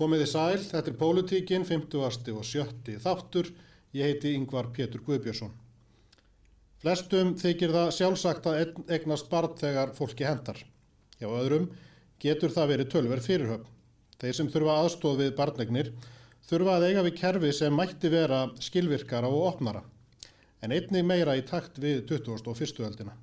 Komiði sæl, þetta Pólitíkin, 50. og 7. þáttur. Ég heiti Ingvar Pétur Guðbjörnsson. Flestum þykir það sjálfsagt að eignast barn þegar fólki hentar. Hjá öðrum getur það verið töluverð fyrirhöfn. Þeir sem þurfa aðstoð við barneignir þurfa að eiga við kerfi sem mætti vera skilvirkara og opnara, en einnig meira í takt við 21. öldina.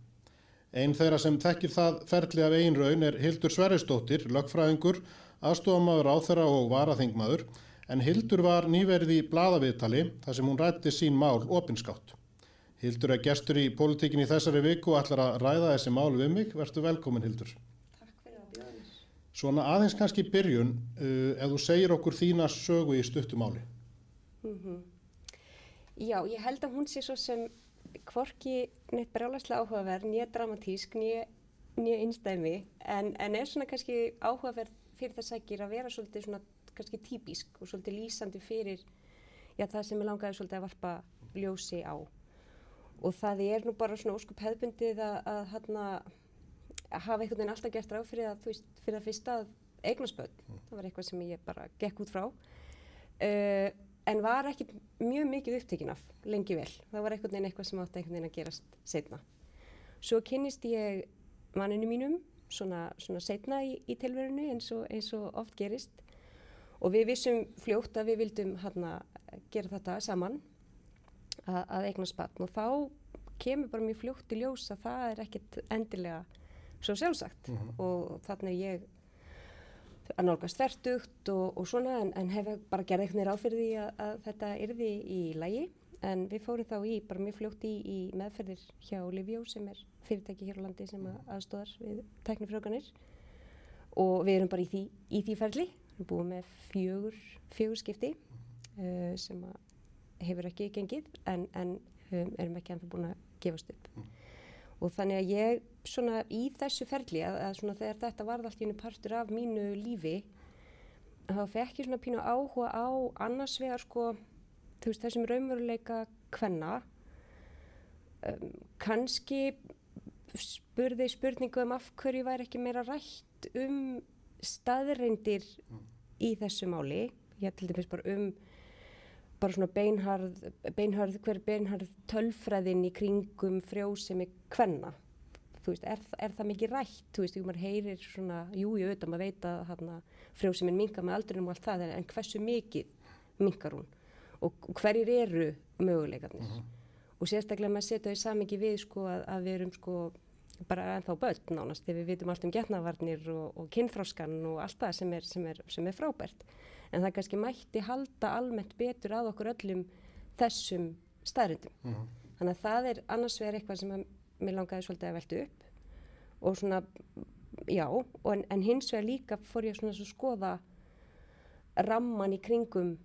Ein þeirra sem þekkir það ferli af eigin raun Hildur Sverrisdóttir, lögfræðingur, aðstofamaður ráðherra og varaþingmaður, en Hildur var nýverið í blaðaviðtali þar sem hún ræddi sín mál opinskátt. Hildur gestur í Pólitíkin í þessari viku og ætlar að ræða þessi mál við mig. Vertu velkomin, Hildur. Takk fyrir að bjóða mér. Svona aðeins kannski í byrjun, ef þú segir okkur þína sögu í stuttu máli. Já, ég held að hún sé svo sem hvorki neitt brjálæslega áhugaverð, né dramatísk, né einstæmi, en svona kannski áhugaverð fyrir það sækir að vera svolítið svona kannski típisk og svolítið lýsandi fyrir það sem ég langaði svolítið að varpa ljósi á. Og það nú bara svona óskup hefðbundið að hafa einhvern veginn alltaf gert ráð fyrir það fyrsta að eignast börn. Það var eitthvað sem ég bara gekk út frá. En var ekki mjög mikið upptekin af, lengi vel. Það var einhvern veginn eitthvað sem átti einhvern veginn að gerast seinna. Svo kynnist ég manninu mínum, svona seinna í tilverunni eins og oft gerist. Og við vissum fljótt að við vildum gera þetta saman, að eignast barn. Og þá kemur bara mjög fljótt í ljós að það ekkert endilega svo sjálfsagt. Og þannig ég að nálgast fertugt og svona, en hef bara gerði einhvern veginn ráð fyrir því að þetta yrði í lagi. En við fórum þá bara mjög fljótt í meðferðir hjá Livio, sem fyrirtæki hér á landi sem aðstoðar við tæknifrjóvganir. Og við erum bara í því ferli. Við erum búið með fjögur skipti sem hefur ekki gengið, en erum ekki ennþá búin að gefast upp. Og þannig að ég svona í þessu ferli að svona þegar þetta varð allt í einu partur af mínu lífi, þá fekk ég svona pínu áhuga á annars vegar þessum raunveruleika kvenna. Kannski spurði spurningu af hverju væri ekki meira rætt staðreyndir í þessu máli. Ég til dæmis bara svona beinharð tölfræðin í kringum frjósemi kvenna. Er það mikið rætt? Maður heyrir svona, auðvitað, maður veit að frjósemin minnkar með aldrinum og allt það, en hversu mikið minnkar hún? Og hverjir eru möguleikarnir? Og sérstaklega maður setja í samhengi við að við erum bara ennþá börn nánast, þegar við vitum allt getnaðarvarnir og kynþroskan og allt það sem er frábært. En það kannski mætti halda almennt betur að okkur öllum þessum staðreyndum. Þannig að það annars vegar eitthvað sem mér langaði svolítið að velta upp. Og svona, en hins vegar líka fór ég svona að skoða ramman í kringum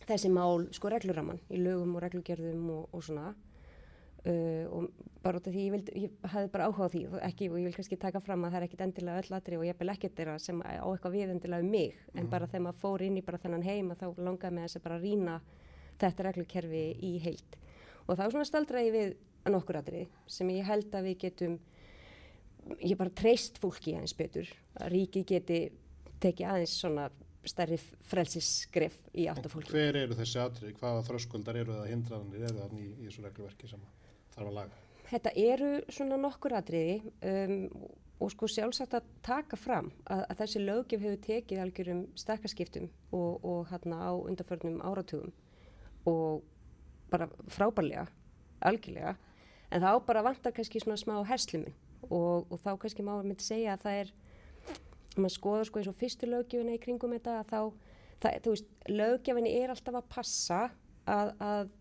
þessi mál, regluramman í lögum og reglugerðum og svona. Og bara út af því ég hafði bara áhuga á því og ég vil kannski taka fram að það ekkert endilega öll atriði og jafnvel ekkert þeirra sem á eitthvað við endilega mig, en bara þegar maður fór inn í bara þennan heim þá langaði mig þess að bara rýna þetta reglukerfi í heild. Og þá svona staldraði ég við nokkur atriði sem ég held að við getum bara treyst fólki aðeins betur, að ríkið geti tekið aðeins svona stærri frelsisskref í átt af fólki. Hver eru þessi atriði? Hvaða þröskuldar eru það, hindranir eru það í þessu regluverki sem þarf að laga? Þetta eru svona nokkur atriði og sjálfsagt að taka fram að þessi löggjöf hefur tekið algjörum stakkaskiptum og á undanförnum áratugum og bara frábærlega, algjörlega, en þá bara vantar kannski svona smá herslumun og þá kannski má myndi segja að það maður skoðar eins og fyrstu löggjöfina í kringum þetta að löggjöfinni alltaf að passa að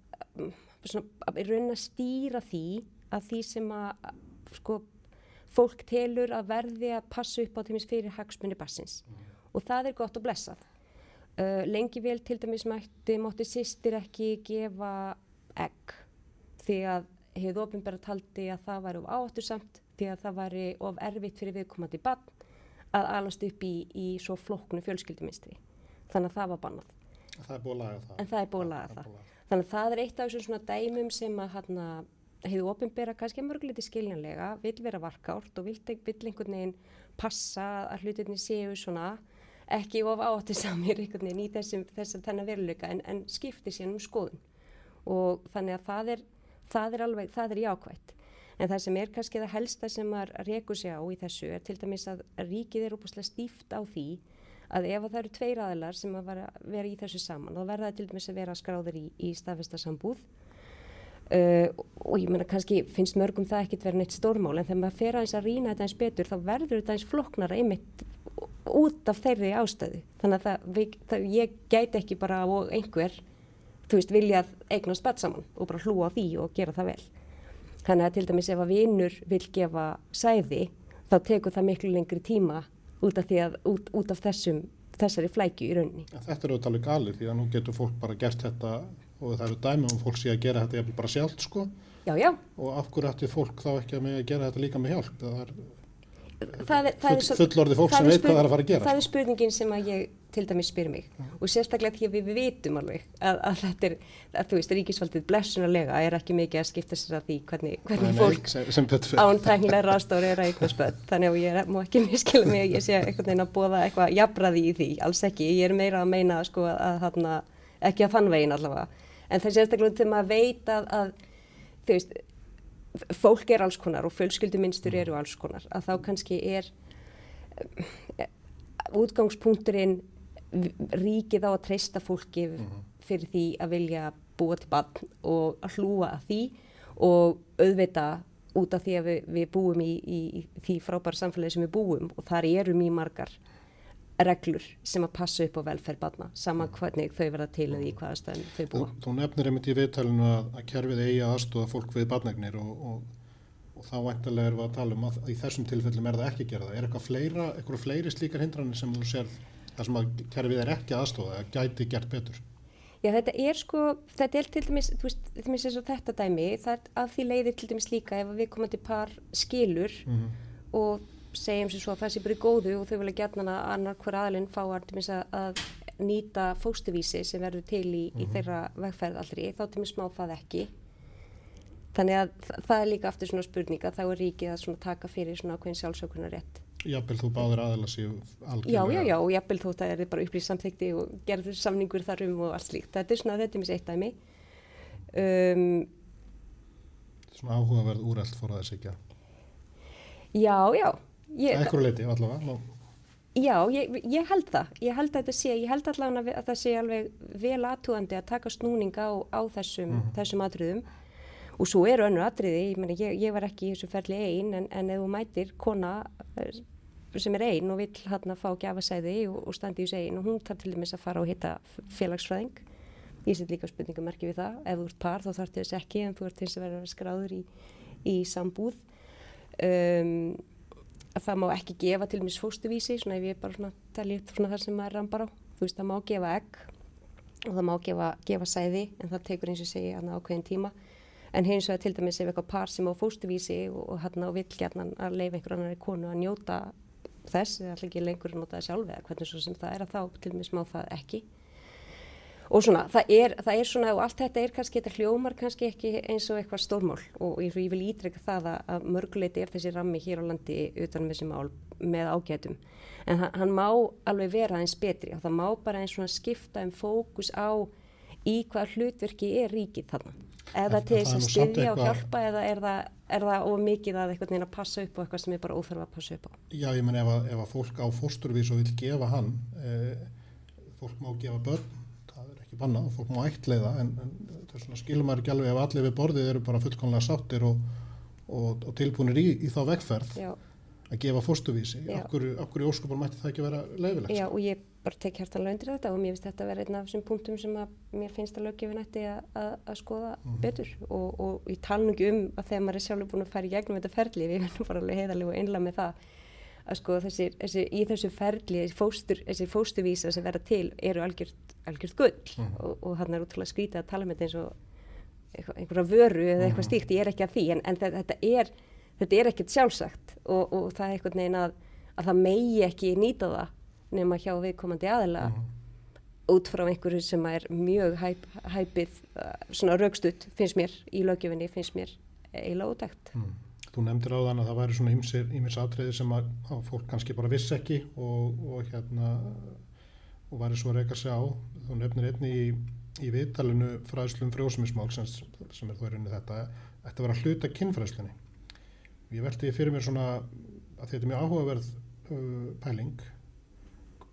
raunin að stýra því að því sem að fólk telur að verði að passa upp á til dæmis fyrir hagsmuni barnsins. Og það gott og blessað. Lengi vel til dæmis mátti systir ekki gefa egg því að hið opinbera taldi að það væri of áhættusamt, því að það væri of erfitt fyrir viðkomandi barn að alast upp í svo flóknu fjölskyldumynstri. Þannig að það var bannað. Það er búið að laga það. En það er búið að laga það. Þannig að það eitt af þessum svona dæmum sem að hið opinbera kannski mörgleiti skiljanlega vill vera varkárt og vill einhvern veginn passa að hlutirnir séu svona, ekki of áhættusamir einhvern veginn í þennan veruleika en skipti síðan skoðun og þannig að það er jákvætt. En það sem kannski það helsta sem að rekur sig á í þessu til dæmis að ríkið óbúslega stíft á því að ef það eru tveir aðilar sem að vera í þessu saman, þá verða það til dæmis að vera skráðir í staðfesta sambúð og ég meina kannski finnst mörgum það ekkert vera neitt stórmál, en þegar maður fer aðeins að rýna þetta eins betur, þá verður þetta eins flóknara einmitt út af þeirri ástæðu. Þannig að ég gæti ekki bara og einhver, viljað eignast barn saman og bara hlúa á því og gera það vel. Þannig að til dæmis ef að vinur vil gefa sæði, þá tekur það miklu lengri tíma út af þessari flækju í rauninni. Þetta auðvitað alveg galið því að nú getur fólk bara gert þetta og það eru dæmi fólk sé að gera þetta jafnvel bara sjálft sko. Já. Og af hverju ætti fólk þá ekki að gera þetta líka með hjálp? Það er fullorðið fólk sem veit hvað það er að fara að gera. Það er spurningin sem að ég til dæmis spyr mig og sérstaklega því að við vitum alveg að þetta ríkisvaldið blessunarlega er ekki mikið að skipta sér að því hvernig fólk án tæknilega ráðstofur er að eignast börn. Þannig að ég má ekki miskila mig að ég sé einhvern veginn að boða eitthvað jafnræði í því, alls ekki. Ég er meira að meina sko að ekki að þann veginn allavega. En það er sérstaklega til maður veit að fólk er alls konar og fjölskyldumynstur eru alls konar, að þá kannski er útgangspunkturinn ríkið á að treysta fólki fyrir því að vilja búa til barn og að hlúa að því og auðvita út af því að við búum í því frábæra samfélagi sem við búum og þar eru mjög margar reglur sem að passa upp á velferð barna, saman hvernig þau verða til eða í hvaða stöðum þau búa. Þú nefnir einmitt í viðtalinu að kerfið eigi að aðstoða fólk við barneignir og þá væntanlega erum við að tala að í þessum tilfellum það ekki að gera það. Er eitthvað fleiri slíkar hindranir sem þú sér þar sem að kerfið ekki að aðstoða eða gæti gert betur? Já, þetta er til dæmis, eins og þetta dæmi, það af því leiðir til dæmis líka ef viðkomandi par skilur og segjum sem svo að það sé bara í góðu og þau vilja gjarnan að annar hver aðilinn fá að nýta fósturvísi sem verður til í þeirra vegferð allri, þá til smá það ekki. Þannig að það er líka aftur svona spurninga, þá er ríkið að svona taka fyrir svona ákveðin sjálfsökunarrétt. Jafnvel þú báðir aðila séu algjörlega. Já, og jafnvel þótt að það er bara upplýst samþykti og gerður samningur þar og allt slíkt. Þetta er mis eitt dæmi. Svona áhugaverð úrelt fór að þess ekki. Já. Ekkur leiti allavega. Já, ég held það. Ég held allavega að það sé alveg vel athugandi að taka snúning á þessum atriðum. Og svo eru önnur atriði, ég var ekki í þessu ferli ein, en ef þú mætir kona sem er ein og vill fá gjafasæði og standi í þessu ein og hún þarf til dæmis að fara og hitta félagsfræðing. Ég set líka spurningamerki við það. Ef þú ert par þá þarf þess ekki, en þú ert til þess að vera skráður í sambúð. Það má ekki gefa til dæmis fósturvísi, svona ef ég bara telji upp þar sem maður rambar á. Það má gefa egg og það má gefa sæði, en það tekur eins og segja ákveðin tíma. En hins vegar til dæmis ef eitthvað par sem á fósturvísi og vill gjarnan að leyfa einhver annarri konu að njóta þess, eða alltaf ekki lengur að nota það sjálf eða hvernig svo sem það er, að þá til dæmis má það ekki. Og svona, það er svona, og allt þetta kannski, þetta hljómar kannski ekki eins og eitthvað stórmál og ég vil ítreka það að mörguleiti þessi rammi hér á landi utan þessi mál með ágætum. En hann má alveg vera eins betri og það má bara eins svona skipta fókus á í hvað hlutverki er ríkið þarna. Eða til þess að styðja og hjálpa eða er það of mikið að einhvern veginn að passa upp á eitthvað sem er bara óþarf að passa upp á? Já, ég meina ef að fólk á fósturvís og vill gefa hann, fólk má gefa börn, það er ekki bannað, fólk má ættleiða, en það er svona skilur maður ekki alveg ef allir við borðið eru bara fullkomlega sáttir og tilbúnir í þá vegferð. Já. Að gefa fósturvísi, af hverju óskapar mætti það ekki vera leyfilegt? Já, og ég bara tek hjartanlega undir þetta og mér finnst þetta að vera einn af þessum punktum sem að mér finnst að löggjöfin ætti að skoða betur og ég tala nú ekki að þegar maður er sjálfur búin að fara í gegnum þetta ferli, við verðum bara alveg heiðarlega og einlega með það að sko í þessu ferli, þessi fósturvísa sem verða til eru algjört gull og þarna er útrúlega skrítið að tala með þetta eins og einhverja vöru eða eitthvað stíkt, ég er ekki að því, en þetta er ekkert sjálfsagt og það er einhvern veginn að það megi ekki nýta það nema hjá viðkomandi aðila út frá einhverju sem er mjög hæpið svona rökstutt finnst mér í löggjöfinni, finnst mér eiginlega ótækt. Þú nefndir áðan að það væri svona ýmis atriði sem að fólk kannski bara vissi ekki og og væri svo að reyka sig á, þú nefnir einni í viðtalinu fræðslum frjósemismál sem þó rauninni þetta, ætti að vera hluta kynfræðslunni. Ég velti fyrir mér svona að þetta mjög áhugaverð pæling.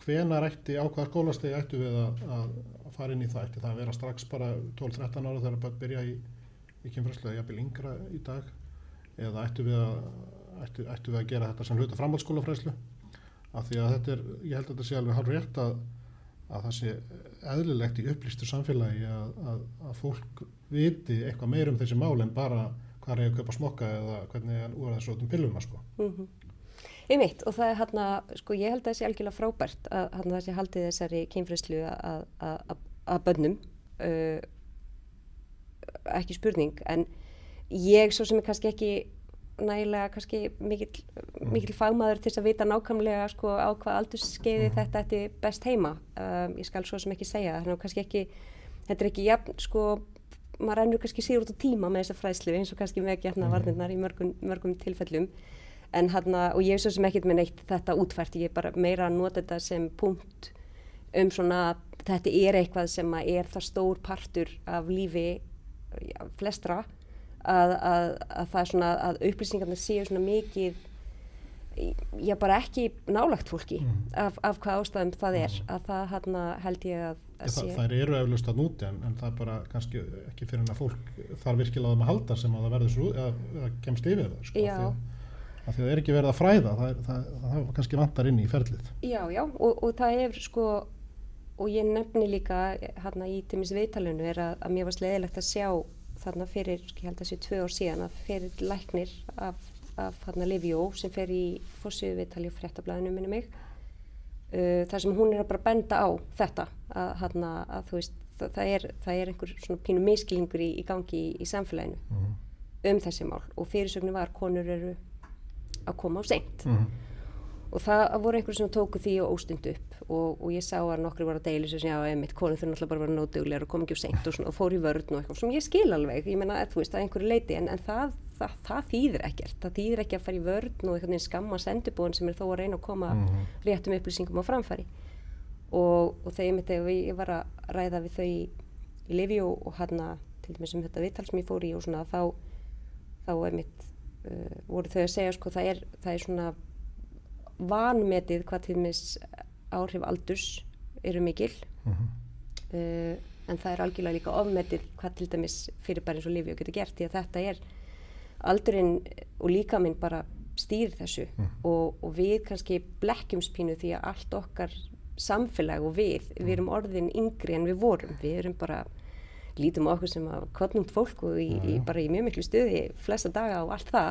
Hvenær ætti á hvaða skólastigi ættu við að fara inn í það? Ætti það að vera strax bara 12-13 ára þegar að byrja í kynfræðslu eða jafnvel yngra í dag? Eða ættu við að gera þetta sem hluta framhaldsskólafræðslu? Af því að ég held að þetta sé alveg hárrétt að það sé eðlilegt í upplýstu samfélagi að fólk viti eitthvað meir þessi mál en bara hvað er að kaupa smokka eða hvernig úr þessu ótum pilluna sko. Einmitt, og það sko ég held að það sé algjörlega frábært að það sé haldið þessari kynfræðslu að börnum, ekki spurning, en ég svo sem er kannski ekki nægilega kannski mikill fagmaður til þess að vita nákvæmlega sko á hvað aldursskeiði þetta ætti best heima. Ég skal svo sem ekki segja, þannig að kannski ekki, þetta er ekki jafn sko, maður rennur kannski síður út á tíma með þessa fræðslu eins og kannski með getnaðarvarnirnar í mörgum tilfellum. En og ég svo sem ekkert með neitt þetta útfært, ég bara meira að nota þetta sem punkt svona þetta er eitthvað sem er það stór partur af lífi flestra að það er svona að upplýsingarnir séu svona mikið bara ekki nálægt fólki af hvað ástæðum það er að það held ég að sé. Það eru eflaust að núti en það er bara kannski ekki fyrir að fólk þarf virkilega að halda sem að það verður svo eða kemst yfir það sko. Já. Af því það er ekki verið að fræða, það kannski vantar inn í ferlið. Já, og það er sko, og ég nefni líka í til viðtalinu að mér var leiðilegt að sjá þarna fyrir, ég held að sé 2 ár síðan að fyrir læknir af Livjó sem fer í forsíðuviðtali á Fréttablaðinu minni mig, þar sem hún að bara benda á þetta, að þú veist, það er einhver svona pínu miskilningur í gangi í samfélaginu þessi mál og fyrirsögnin var konur eru að koma á seint. Og það voru einhverjum sem tóku því og óstund upp og ég sá að nokkri var að deila sem já, konur þurfa náttúrulega bara að vera nóduglegar og koma ekki á seint og fór í vörn og eitthvað sem ég skil alveg, ég meina þú veist að einhverju leiti en það þýðir ekkert, það þýðir ekki að fara í vörn og einhvern veginn skamma sendibúin sem þó að reyna að koma réttum upplýsingum á framfæri og þegar ég var að ræða við þau í Livjó og til dæmis þetta viðtal sem ég fór í og svona þá voru þau að segja sko það er svona vanmetið hvað til dæmis áhrif aldurs eru mikil en það er algjörlega líka ofmetið hvað til dæmis fyrirbæri eins og Livjó getur gert því að þetta er aldurinn og líkaminn bara stýrir þessu og við kannski blekkjumspínu því að allt okkar samfélag og við erum orðin yngri en við vorum, við erum bara lítum á okkur sem að kornungt fólk og bara í mjög miklu stuði flesta daga og allt það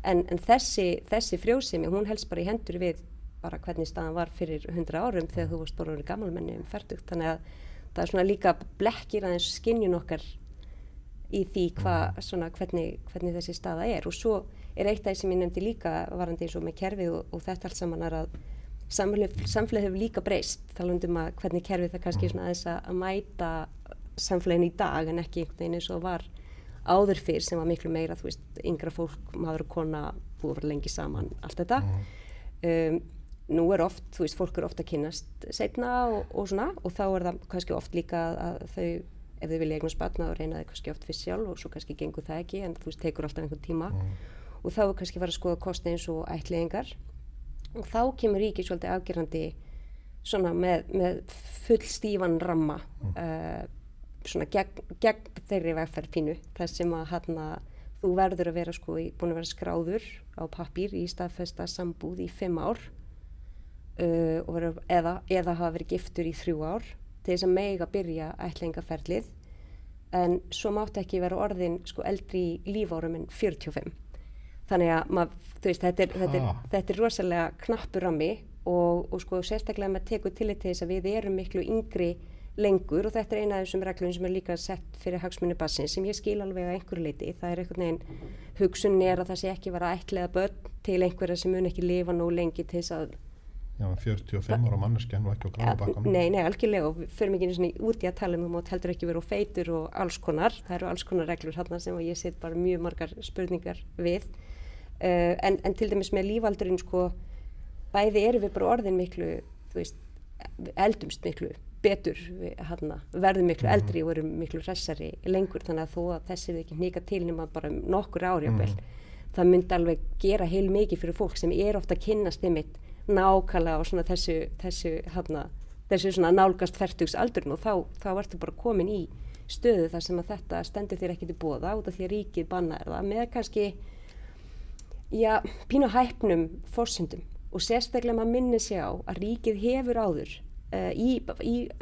en þessi frjósemi, hún helst bara í hendur við bara hvernig staðan var fyrir 100 árum þegar þú varst bara orðið gamalmenni fertugt, þannig að það er svona líka blekkir aðeins skynjun okkar í því hvernig þessi staða er og svo er eitt af því sem ég nefndi líka varandi eins og með kerfið og þetta allt saman er að samfélagið hefur líka breyst, talandi að hvernig kerfið það kannski svona aðeins að mæta samfélaginu í dag en ekki einhvern veginn eins og var áður fyrr sem var miklu meira, þú veist, yngra fólk, maður og kona búið að vera lengi saman, allt þetta. Nú er oft, þú veist, fólk ofta að kynnast seinna og svona og þá er það kannski oft líka að þau, ef þau vilja eignast barn þá reyna þau kannski oft fyrst sjálf og svo kannski gengur það ekki en þú veist, tekur alltaf einhvern tíma og þá er kannski fara að skoða kosti eins og ættleiðingar og þá kemur ríkið svolítið afgerandi svona með fullstífan ramma svona gegn þeirri vegferð pínu þar sem að þú verður að vera sko búin að vera skráður á pappír í staðfesta sambúð í 5 ár eða hafa verið giftur í 3 ár til þess að mega byrja ættleiðingarferlið en svo mátti ekki vera orðin sko eldri í lífárum en 45 þannig að þú veist þetta er rosalega knappur rammi og sko sérstaklega með tekur tillit til þess að við erum miklu yngri lengur og þetta er eina af þessum reglum sem er líka sett fyrir hagsmuni barnsins sem ég skil alveg að einhverju leyti. Það er einhvern veginn, hugsunin að það sé ekki vera að ættleiða börn til einhverja sem mun ekki lifa nógu lengi til þess að... Já, 45 ára manneskja og ekki á grafabakkanum. Nei, algjörlega og við förum ekki einu svona út í að tala þú mátt heldur ekki vera feitur og alls konar. Það eru alls konar reglur þarna sem ég set bara mjög margar spurningar við. En til dæmis með lífaldurinn sko, bæði erum við bara orðin miklu, þú veist, eldumst miklu betur, verðum miklu eldri og erum miklu hressari lengur, þannig að þó að þessi er ekki hnika til nema bara nokkur ár jafnvel, það myndi alveg gera heil mikið fyrir fólk sem ofta að kynnast einmitt nákvæmlega á svona þessu svona nálgast fertugs aldurinn og þá ertu bara komin í stöðu þar sem að þetta stendur þér ekki til boða út af því að ríkið bannar það með kannski pínu hæpnum forsendum og sérstaklega maður minnir sig á að ríkið hefur áður í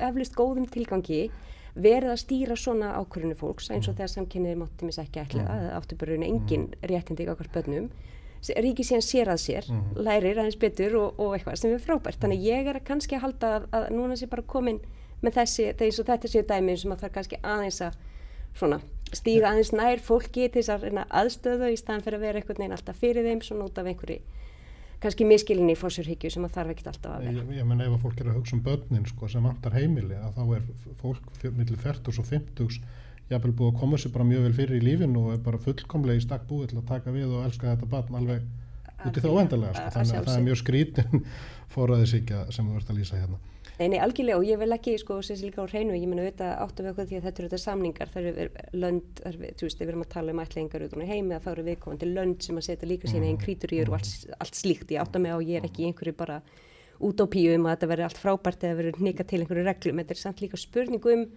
eflaust góðum tilgangi verið að stýra svona ákvörðunum fólks eins og þegar samkynhneigðir máttu ekki ætla það áttu bara engin réttindi gagnvart börnum. Ríkið síðan sér að sér, lærir aðeins betur og eitthvað sem er frábært. Þannig ég kannski að halda að núna sé bara komin með eins og þetta séu dæmi sem að það kannski aðeins að svona stíga aðeins nær fólki til þess að reyna aðstöðu í staðan fyrir að vera einhvern veginn alltaf fyrir þeim svona út af einhverju kannski miskilinni í forsjárhyggju sem að þarf ekkert alltaf að vera. Ég menn ef að fólk að hugsa börnin sem vantar heimili að þá fólk milli 40 og 50 jafnvel búið að koma sér bara mjög vel fyrir í lífinu og bara fullkomlega í stakk búið til að taka við og elska þetta barn alveg út í það óendanlega. Þannig að það er mjög skrítin forræðishyggja sem þú ert að lýsa hérna. Nei, algjörlega og ég vil ekki sér líka á hreinu, ég meina auðvitað áttu við okkur því að þetta eru samningar, það eru lönd, þú veist, við erum að tala ættleiðingar utan á heimi að þá eru viðkomandi lönd sem að setja líka sína einn kríturíur og allt slíkt, ég átta mig á, ég er ekki í einhverju bara útópíu að þetta veri allt frábært eða veri hnika til einhverju reglum, þetta er samt líka spurningu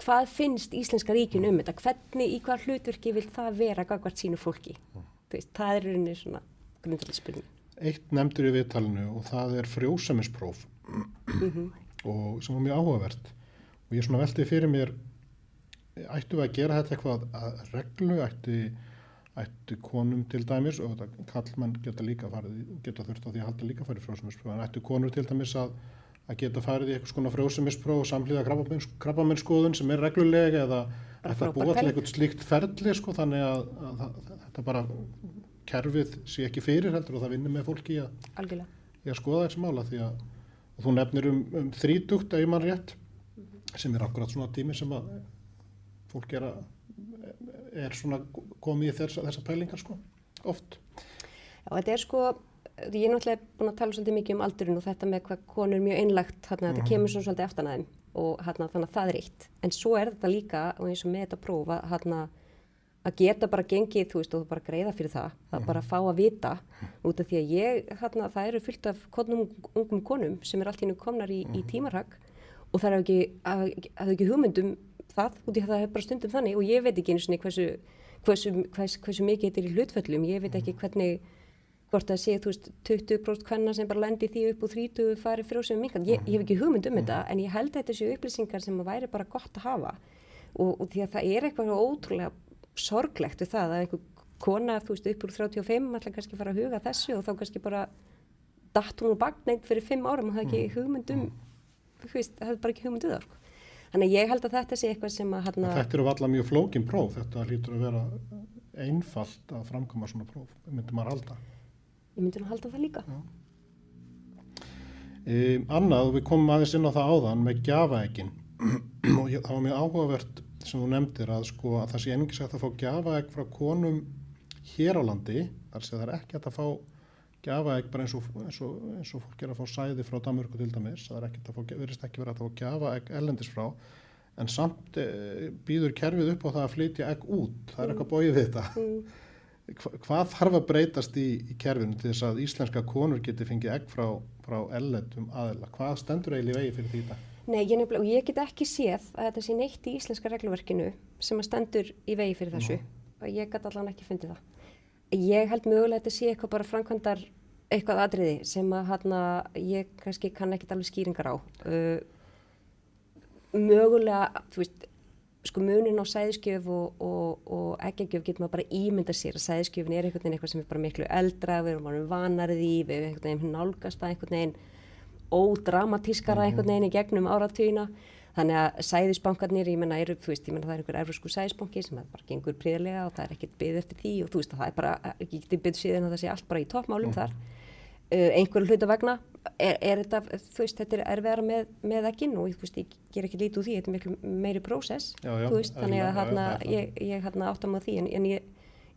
hvað finnst Íslenska ríkinu þetta, hvernig, í hvað hlutverki vil það vera gagnvart sínu fólki, þú veist, það er rauninni svona grundvallar spurning. Eitt nefndur í viðtalinu og það er frjósemispróf og sem var mjög áhugavert og ég svona velti fyrir mér ættu við að gera þetta eitthvað að reglu, ættu konum til dæmis og þetta kallmenn geta þurft á því að halda líka farið frjósemispróf en ættu konur til dæmis að geta farið í eitthvað svona frjósemispróf og samhliða krabbameinsskoðun sem er reglulega eða ættu að búa til eitthvað slíkt ferli þannig að þetta bara kerfið sé ekki fyrir heldur og það vinnur með fólki í að skoða þessi mála því að og þú nefnir 30 ef ég man rétt sem er akkurat svona tími sem að fólk er svona komið í þessa pælingar oft. Já, þetta er ég er náttúrulega búin að tala svolítið mikið aldurinn og þetta með hvað konur er mjög einlægt þetta kemur svona svolítið aftan að þeim og þannig að það er eitt. En svo er þetta líka og eins og með þetta próf að geta bara gengið, þú veist, og bara greiða fyrir það, að bara fá að vita út af því að það eru fullt af ungum konum sem allt í einu komnar í tímarhag og það er ekki hugmyndum það, út í það er bara stundum þannig og ég veit ekki einu svona hversu mikið þetta er í hlutföllum, ég veit ekki hvernig hvort það sé, þú veist, 20% kvenna sem bara lendi því upp úr 30 fari frjósemi minnkandi, ég hef ekki hugmynd þetta en ég held að þetta séu upplýsingar sem væri bara gott að hafa og því að það er eitthvað ótrúlega sorglegt við það að einhver kona, þú veist, upp úr 35 ætla kannski fara að huga þessu og þá kannski bara datt hún úr bagneint fyrir 5 árum og það ekki hugmyndum þú veist, það hefði bara ekki hugmyndu það þannig að ég held að þetta sé eitthvað sem að Þetta eru alla mjög flókin próf, þetta hlýtur að vera einfalt að framkoma svona próf, myndi maður halda Ég myndi nú halda það líka Annað, við komum aðeins inn á það áðan með gjafaeggin og það var mjög áhugavert sem þú nefndir að að það sé einungis hægt að fá gjafaegg frá konum hér á landi, þar sé það er ekki hægt að fá gjafaegg bara eins og fólk er að fá sæði frá Danmörku til dæmis, það er virðist ekki verið að fá gjafaegg erlendis frá, en samt býður kerfið upp á það að flytja egg út, það er eitthvað bogið við þetta. Hvað þarf að breytast í kerfinu til þess að íslenska konur geti fengið egg frá erlendum aðila? Hvað stendur eiginlega í vegi fyrir því þetta? Nei, ég get ekki séð að þetta sé neitt í íslenska regluverkinu sem að stendur í vegi fyrir þessu og ég gat allan ekki fundið það. Ég held mögulega að þetta sé eitthvað bara framkvæmdar eitthvað atriði sem að ég kannski kann ekkert alveg skýringar á. Mögulega, þú veist, munin á sæðisgjöf og eggjagjöf getur maður bara ímynda sér að sæðisgjöfin er einhvern veginn eitthvað sem er bara miklu eldra, við erum vanarið í, við einhvern veginn nálgast að einhvern veginn ódramatískara einhvern veginn í gegnum áratugina. Þannig að sæðisbankarnir, það er einhver evrópskur sæðisbanki sem bara gengur prýðilega og það er ekkert bið eftir því og þú veist að það er bara, ekki betur síðan að það sé allt bara í toppmálum þar. Einhverju hluta vegna er þetta, þú veist, þetta er erfiðara með eggin og ég ger ekki lítið úr því, þetta er miklu meiri prósess, þú veist, þannig að ég átta mig á því en ég,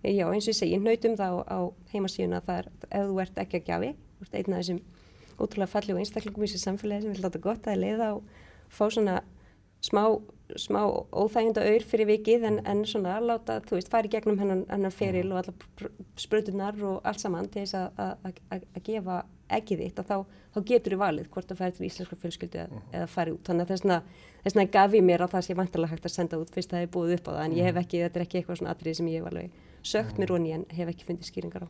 eins og ég segi, hnautum það á heimasíðuna að það er, ef þú ert eggjagjafi, þú ert einn af þessum ótrúlega fallegu einstaklingum í þessu samfélagi sem vil láta gott að leiða og fá svona smá óþæginda aur fyrir vikið en svona láta, þú veist, fara í gegnum hennan feril og alla sprauturnar og allt saman til þess að gefa eggið þitt að þá getur þú valið hvort það færi til íslenskra fjölskyldu eða fari út. Þannig að þess vegna gaf ég mér að það sé vantarlega hægt að senda út fyrst að það er búið upp á það en ég hef ekki, þetta er ekki eitthvað svona atriði sem ég hef alveg sögt mér onni en hef ekki fundið skýringar á.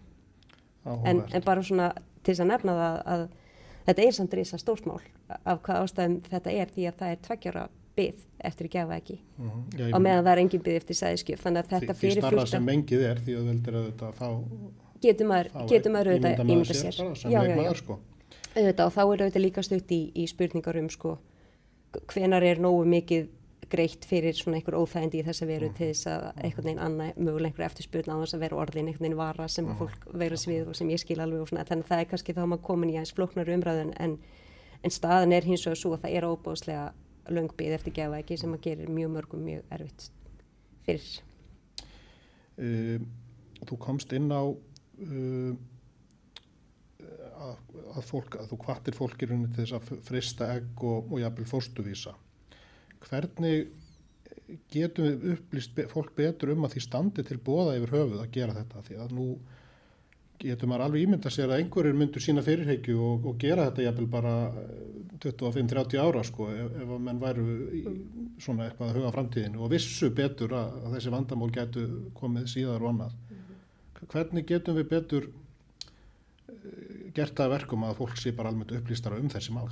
En bara svona til þess að nefna það að þetta er samt risa stórt mál af hvað ástæðum þetta er því að það er 2 ára bið eftir að gefa ekki og meðan það er engin bið eftir sæðisgjöf þannig að þetta fyrir því starra sem mengið er því að veldur auðvitað fá getur maður auðvitað ímynda sér sko. Auðvitað og þá er auðvitað líka stutt í spurningar sko hvenar er nógu mikið greitt fyrir svona einhver óþægindi í þessa veru til þess að einhvern veginn annað mögulega einhver eftirspurn á þess að vera orðin einhvern veginn vara sem að fólk veira svið og sem ég skil alveg og svona þannig að það er kannski þá maður komin í aðeins flóknar umræðun en staðan er hins vegar svo að það er óbúðslega löng bið eftir gefa ekki sem að gerir mjög mörgum mjög erfitt fyrir. Þú komst inn á að þú hvattir fólk í rauninni til þess að frysta egg og jafnvel fósturvísa. Hvernig getum við upplýst fólk betur að því standi til boða yfir höfuð að gera þetta því að nú getur maður alveg ímynda sér að einhverjir myndu sína fyrirhyggju og gera þetta jafnvel bara 25-30 ára sko ef að menn væru svona eitthvað að huga framtíðinu og vissu betur að þessi vandamál getu komið síðar og annað. Hvernig getum við betur gert það verkum að fólk sé bara almennt upplýstara þessi mál?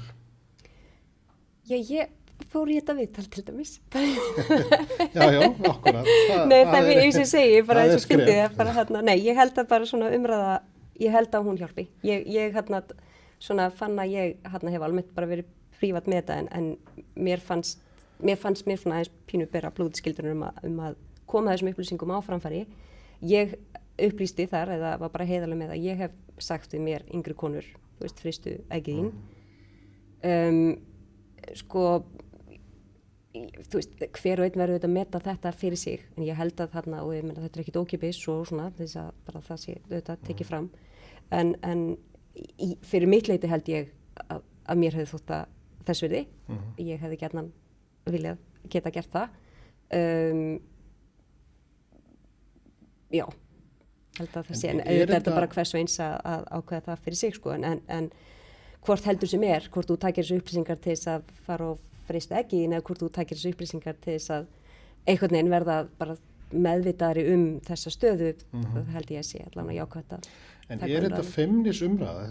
Já, ég fór í þetta viðtal til dæmis. já, akkurat. Nei, það er eins og segi, bara eins og fyndið það bara hérna, nei, ég held að bara svona umræða, ég held að hún hjálpi. Ég hérna svona fann að ég hérna hef almennt bara verið prívat með þetta en mér fannst mér svona aðeins pínu bera blóðskildunum að koma þessum upplýsingum á framfæri. Ég upplýsti þar, eða var bara heiðarlega með að ég hef sagt við mér yngri konur, þú veist, frystu eggið þín. Sko, þú veist, hver og einn verður auðvitað að meta þetta fyrir sig, en ég held að þarna, og ég meina þetta er ekkit ókeypis og svona, þess að bara það sé auðvitað tekið fram, en fyrir mitt leyti held ég að mér hefði þótt að þess virði, ég hefði gjarnan viljað geta gert það. Já, held að það sé, en auðvitað er þetta bara hvers og eins að ákveða það fyrir sig, sko, en hvort heldur sem hvort þú takir þessu upplýsingar til þess að fara og frysta eggið eða hvort þú takir þessu upplýsingar til þess að einhvern veginn verða bara meðvitaðri þessa stöðu, það held ég að sé allavega jákvætt að En er þetta feimnis umræða?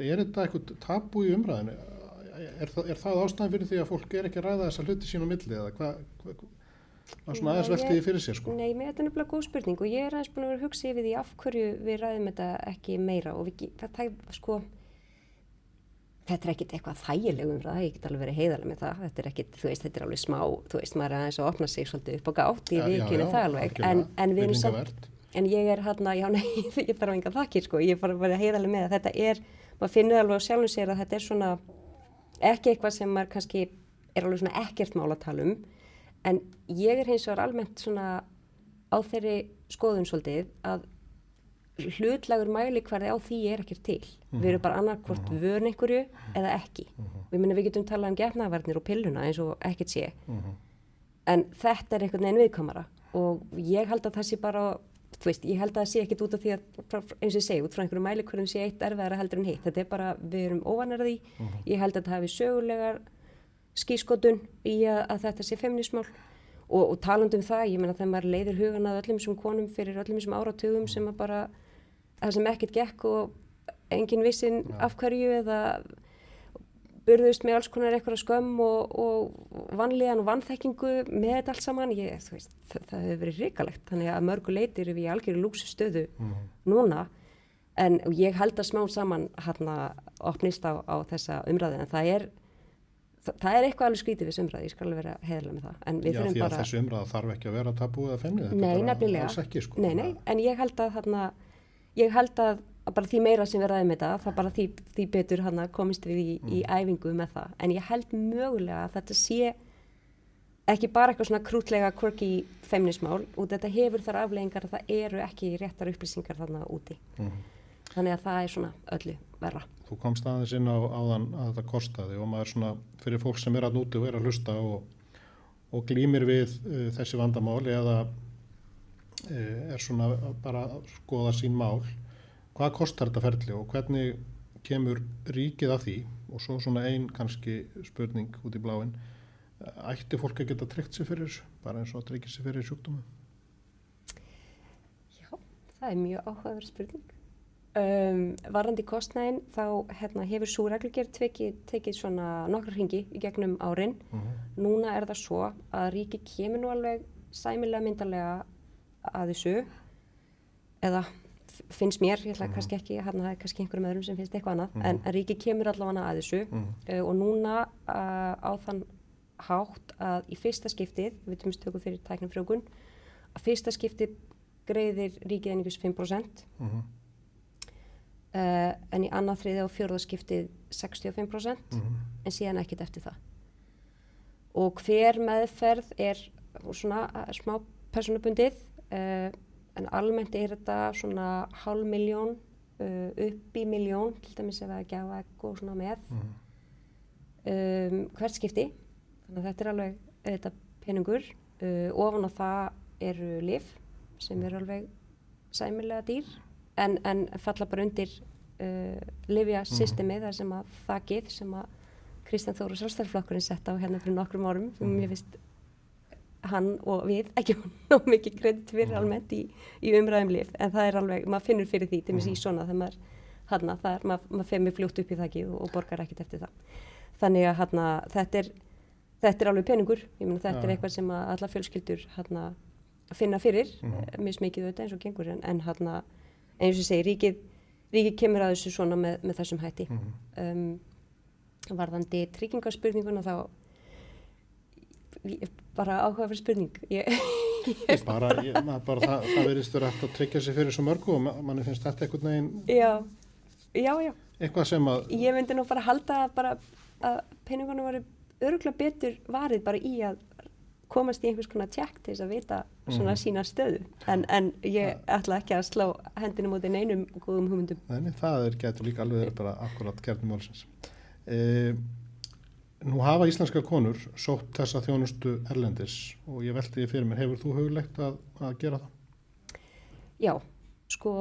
Er þetta eitthvað tabú í umræðinu? Er það ástæðan fyrir því að fólk ekki að ræða þessa hluti sín á milli eða hvað svona aðeins velti því fyrir sér sko? Nei, mér þetta er nefnilega góð spurning og ég er aðeins búin að vera að hugsa yfir því af hverju við ræðum þetta ekki meira og þetta er ekkit eitthvað þægileg umræða, ég get alveg verið heiðarlega með það, þetta er ekkit, þú veist, þetta er alveg smá, þú veist, maður er aðeins að opna sig svolítið upp á gátt í vikinu það alveg, en við erum samt, en ég er hérna, já nei, ég þarf enga þakkir sko, ég er bara verið heiðarlega með að þetta er, maður finnur alveg á sjálfum sér að þetta er svona, ekki eitthvað sem maður kannski er alveg svona ekkert mál að tala en ég er hins vegar almennt svona á þeirri skoðun svolítið að hlutlægur mælikvarði á því er ekkert til. Við erum bara annarkvort vörn einhverju eða ekki. Við getum talað getnaðarvarnir og pilluna eins og ekkert sé. En þetta er einhvern veginn viðkvæmara og ég held að það sé bara, þú veist, ég held að það sé ekkert út af því að, eins og ég segi, út frá einhverju mælikvarðum sé eitt erfiðara heldur en hitt. Þetta er bara, við erum óvanar því. Ég held að það hafi sögulegar skírskotun í að þetta sé feminismál. Og talandi það, ég meina þegar maður leiðir hugan að öllum þessum konum fyrir öllum þessum áratugum sem að bara það sem ekkert gekk og enginn vissin af hverju eða burðust með alls konar eitthvað skömm og vanlíðan og vanþekkingu með þetta allt saman, þú veist, það hefur verið hrikalegt, þannig að mörgu leyti erum við í algjörðu lúxustöðu núna, en ég held að smá saman hérna opnist á þessa umræðu, en það er eitthvað alveg skrítið við umræðu, ég skal alveg vera heiðarlega með það, en við þurfum bara... Já, því að þessu umræðu þarf ekki að vera tabú eða feimnið, þetta er bara alls ekki, sko. Nei, en ég held að bara því meira sem við ræðum þetta, það bara því betur hana komist við í æfingu með það. En ég held mögulega að þetta sé ekki bara eitthvað svona krútlega quirky feminismál og þetta hefur þar afleiðingar að það eru ekki réttar upplýsingar þarna úti. Þannig að það svona öllu verra. Þú komst aðeins inn á áðan að þetta kostaði og maður svona fyrir fólk sem að núti og að hlusta og glímir við þessi vandamál eða svona bara að skoða sín mál. Hvað kostar þetta ferli og hvernig kemur ríkið að því? Og svo svona kannski spurning út í bláinn. Ætti fólk að geta tryggt sig fyrir þessu, bara eins og að tryggja sig fyrir sjúkdómum? Já, það mjög áhugaverð spurning. Varðandi kostnaðinn þá hefur sú reglugerð tekið svona nokkra hringi í gegnum árin. Núna það svo að ríkið kemur nú alveg sæmilega myndarlega að þessu, eða finnst mér, ég ætla kannski ekki, það kannski einhverjum öðrum sem finnst eitthvað annað, en ríkið kemur allavega að þessu og núna á þann hátt að í fyrsta skiptið, við tökum fyrir tæknifrjóvgun, að fyrsta skiptið greiðir ríkið einungis 5%. En í annað, þriðja og fjórða skiptið 65%, en síðan ekkert eftir það. Og hver meðferð svona smá persónubundið, en almennt þetta svona 500.000 upp í 1.000.000, til dæmis ef það gjafa egg og svona með, hvert skipti. Þannig að þetta alveg þetta peningur. Ofan á það lyf sem alveg sæmilega dýr. En falla bara undir lyfjasystemið þar sem að þakið sem að Kristján Þór og Sjálfstæðisflokkurinn sett á hérna fyrir nokkrum árum sem mér finnst hann og við ekki nóg mikið kredit fyrir almennt í umræðum lyf, en það alveg, maður finnur fyrir því til dæmis í svona þegar maður fer með fljótt upp í þakið og borgar ekkert eftir það. Þannig að þetta alveg peningur, ég meina þetta eitthvað sem að alla fjölskyldur finna fyrir, mismikið auðvitað eins og gengur, en eins og ég segi, ríkið kemur að þessu svona með þessum hætti. Varðandi tryggingarspurninguna þá bara áhugaverð spurning. Það verðist vera hægt að tryggja sig fyrir svo mörgu og manni finnst þetta einhvern veginn. Já. Eitthvað sem að. Ég myndi nú bara halda að peningunum voru örugglega betur varið bara í að komast í einhvers konar tjekk til þess að vita svona sína stöðu. En ég ætla ekki að slá hendinu móti neinum góðum hugmyndum. Nei, það getur líka alveg bara akkurat kjarni málsins. Nú hafa íslenskar konur sótt þessa þjónustu erlendis og ég velti því fyrir mér, hefur þú hugleitt að gera það? Já, sko,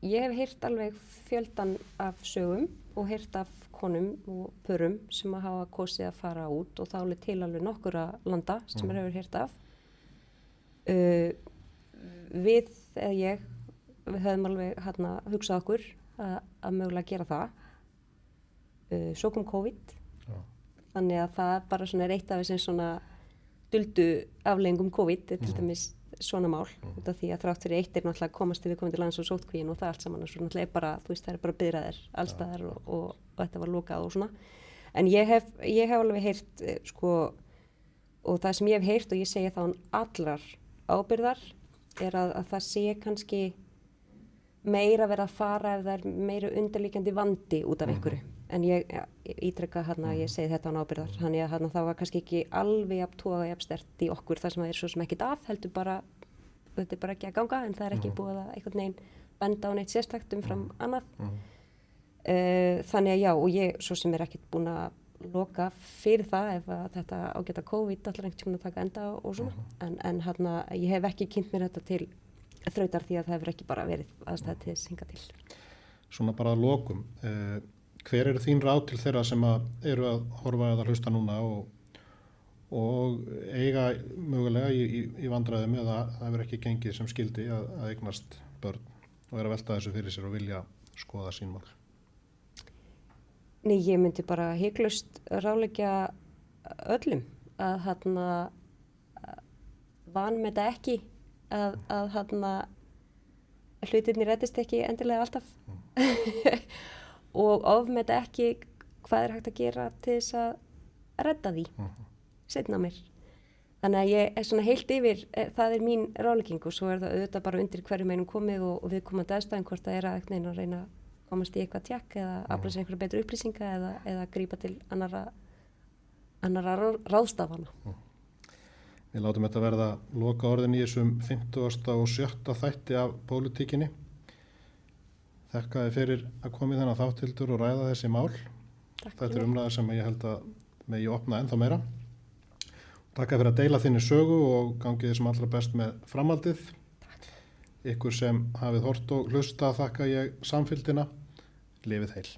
ég hef heyrt alveg fjöldan af sögum og heyrt af konum og pörum sem að hafa kosið að fara út og þá alveg til alveg nokkura landa sem hefur heyrt af. Við höfum alveg hugsað okkur að mögulega gera það. Svo kom COVID, þannig að það bara svona eitt af þessum svona duldu afleiðingum COVID, til dæmis svona mál, út af því að þrátt fyrir eitt náttúrulega komast við komandi lands og sóttkvíin og það allt saman og svo náttúrulega bara, það bara biðraðir allstaðar og þetta var lokað og svona. En ég hef alveg heyrt, sko, og það sem ég hef heyrt og ég segi þá allar ábyrgðar að það sé kannski meira verið að fara ef það meira undirliggjandi vandi út af einhverju. En ég ítreka að ég segi þetta án ábyrgðar. Þannig að það var kannski ekki alveg jafn toga jafn sterkt í okkur þar sem það svo sem ekkert heldur bara, þetta bara ekki að ganga en það ekki búið að einhvern veginn benda á neitt sérstakt umfram annað. Þannig að já, og ég svo sem ekkert búin að loka fyrir það ef þetta ágæta COVID allar einhvern tímann að taka enda og svona. En ég hef ekki kynnt mér þetta til þrautar því að það hefur ekki bara verið aðstæða til þess hingað til. Svona bara að lokum. Hver eru þín ráð til þeirra sem eru að horfa eða hlusta núna og eiga mögulega í vandræðum eða það hefur ekki gengið sem skildi að eignast börn og að velta þessu fyrir sér og vilja skoða sín mál? Nei, ég myndi bara hiklaust ráðleggja öllum að vanmeta ekki að hlutirnir reddist ekki endilega alltaf. Og ofmeta ekki hvað hægt að gera til þess að redda því seinna mér. Þannig að ég svona heilt yfir, það mín ráðlegging og svo það auðvitað bara undir hverju meinum komið og viðkomandi aðstæðum hvort það að reyna að komast í eitthvað tjekk eða afla sér einhverja betur upplýsinga eða grípa til annarra ráðstafana. Við látum þetta verða loka orðin í þessum 50. og 7. þætti af pólitíkinni. Þakka þið fyrir að koma í þennan þáttildur og ræða þessi mál. Takk Þetta er fyrir. umræða sem ég held að megi opna ennþá meira. Takk fyrir að deila þinni sögu og gangið þið sem allra best með framhaldið. Ykkur sem hafið hort og hlusta þakka ég samfylgdina. Lifið heil.